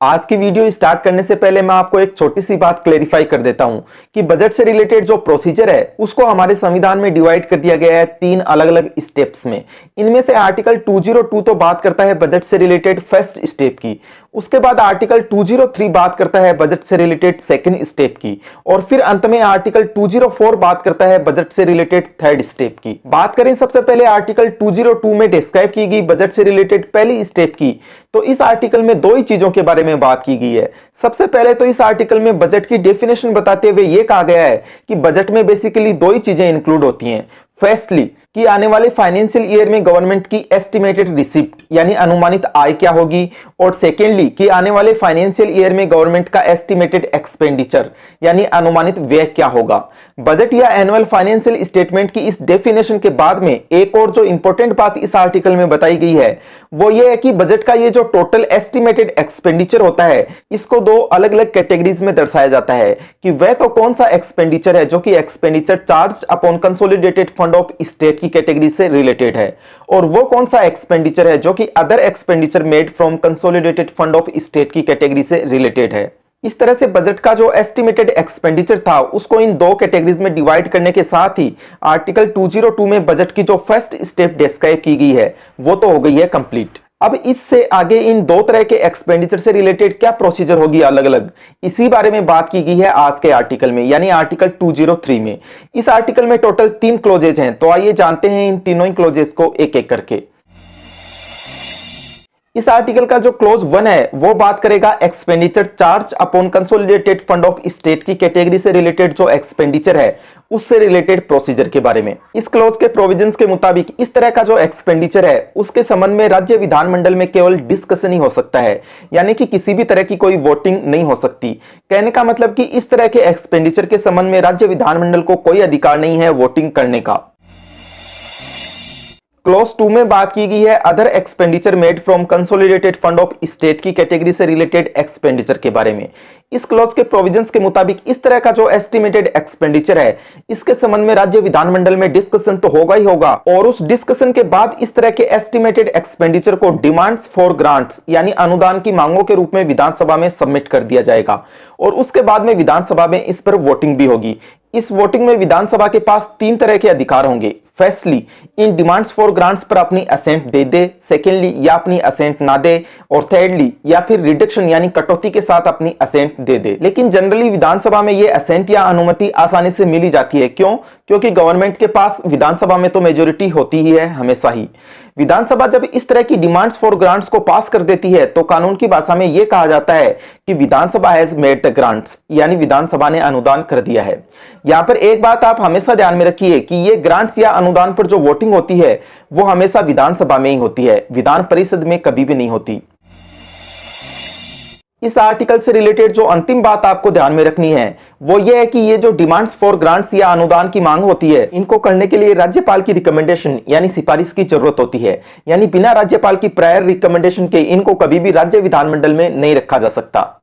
आज की video start करने से पहले मैं आपको एक छोटी सी बात क्लेरिफाई कर देता हूं कि बजट से रिलेटेड जो प्रोसीजर है उसको हमारे संविधान में डिवाइड कर दिया गया है 3 अलग-अलग स्टेप्स में। इनमें से आर्टिकल 202 तो बात करता है बजट से रिलेटेड फर्स्ट स्टेप की, उसके बाद आर्टिकल 203 बात करता है बजट से रिलेटेड सेकंड स्टेप की, और फिर अंत में आर्टिकल 204 बात करता है बजट से रिलेटेड थर्ड स्टेप की। बात करें सबसे पहले आर्टिकल 202 में डिस्क्राइब की गई बजट से रिलेटेड पहली स्टेप की, तो इस आर्टिकल में दो ही चीजों के बारे में बात की गई है। सबसे पहले तो इस आर्टिकल में बजट की डेफिनेशन बताते हुए यह कहा गया है कि बजट में बेसिकली दो ही चीजें इंक्लूड होती हैं। फर्स्टली कि आने वाले फाइनेंशियल ईयर में गवर्नमेंट की एस्टिमेटेड रिसिप्ट यानी अनुमानित आय क्या होगी, और सेकेंडली कि आने वाले फाइनेंशियल ईयर में गवर्नमेंट का एस्टिमेटेड एक्सपेंडिचर यानी अनुमानित व्यय क्या होगा। बजट या एनुअल फाइनेंशियल स्टेटमेंट की इस डेफिनेशन के बाद में एक और जो इंपॉर्टेंट बात इस आर्टिकल में बताई गई है वो ये है कि बजट का ये जो टोटल एस्टिमेटेड एक्सपेंडिचर होता है इसको दो अलग अलग कैटेगरीज में दर्शाया जाता है कि वह तो कौन सा एक्सपेंडिचर है जो कि expenditure charge upon consolidated fund of state की कैटेगरी से रिलेटेड है, और वो कौन सा एक्सपेंडिचर है जो कि other expenditure made from consolidated fund of state की कैटेगरी से रिलेटेड है। इस तरह से बजट का जो एस्टिमेटेड एक्सपेंडिचर था उसको इन दो कैटेगरीज में डिवाइड करने के साथ ही आर्टिकल 202 में बजट की जो फर्स्ट स्टेप डिस्क्राइब की गई है वो तो हो गई है कंप्लीट। अब इससे आगे इन दो तरह के एक्सपेंडिचर से रिलेटेड क्या प्रोसीजर होगी अलग अलग, इसी बारे में बात की गई है आज के आर्टिकल में यानी आर्टिकल 203 में। इस आर्टिकल में टोटल 3 क्लोजेज हैं, तो आइए जानते हैं इन तीनों ही क्लोजेज को एक एक करके। इस आर्टिकल का जो क्लोज 1 है वो बात करेगा expenditure charge upon consolidated fund of state की कैटेगरी से रिलेटेड जो एक्सपेंडिचर है उससे रिलेटेड प्रोसीजर के बारे में। इस क्लोज के प्रोविजंस के मुताबिक इस तरह का जो एक्सपेंडिचर है उसके संबंध में राज्य विधानमंडल में केवल डिस्कशन ही हो सकता है, यानी कि किसी भी तरह की कोई वोटिंग नहीं हो सकती। कहने का मतलब कि इस तरह के एक्सपेंडिचर के संबंध में राज्य विधानमंडल को कोई अधिकार नहीं है वोटिंग करने का। क्लोज 2 में बात की गई है other expenditure made from consolidated fund of state की कैटेगरी से रिलेटेड एक्सपेंडिचर के बारे में। इस क्लॉज के प्रोविजंस के मुताबिक इस तरह का जो एस्टिमेटेड एक्सपेंडिचर है इसके संबंध में राज्य विधानमंडल में डिस्कशन तो होगा ही होगा, और उस डिस्कशन के बाद इस तरह के एस्टिमेटेड एक्सपेंडिचर को डिमांड्स फॉर ग्रांट्स यानी अनुदान की मांगों के रूप में विधानसभा में सबमिट कर दिया जाएगा, और उसके बाद में विधानसभा में इस पर वोटिंग भी होगी। इस वोटिंग में विधानसभा के पास 3 तरह के अधिकार होंगे। Firstly in demands for grants पर अपनी असेंट दे दे, सेकेंडली या अपनी असेंट ना दे, और थर्डली या फिर रिडक्शन यानी कटौती के साथ अपनी असेंट दे दे। लेकिन जनरली विधानसभा में ये असेंट या अनुमति आसानी से मिली जाती है। क्यों? क्योंकि गवर्नमेंट के पास विधानसभा में तो मेजोरिटी होती ही है हमेशा ही। विधानसभा जब इस तरह की डिमांड्स फॉर ग्रांट्स को पास कर देती है तो कानून की भाषा में यह कहा जाता है कि विधानसभा हैज मेड द ग्रांट्स, यानी विधानसभा ने अनुदान कर दिया है। यहां पर एक बात आप हमेशा ध्यान में रखिए कि ये ग्रांट्स या अनुदान पर जो वोटिंग होती है वो हमेशा विधानसभा में ही होती है, विधान परिषद में कभी भी नहीं होती। इस आर्टिकल से रिलेटेड जो अंतिम बात आपको ध्यान में रखनी है वो ये है कि ये जो डिमांड्स फॉर ग्रांट्स या अनुदान की मांग होती है इनको करने के लिए राज्यपाल की रिकमेंडेशन यानी सिफारिश की जरूरत होती है, यानी बिना राज्यपाल की प्रायर रिकमेंडेशन के इनको कभी भी राज्य विधानमंडल में नहीं रखा जा सकता।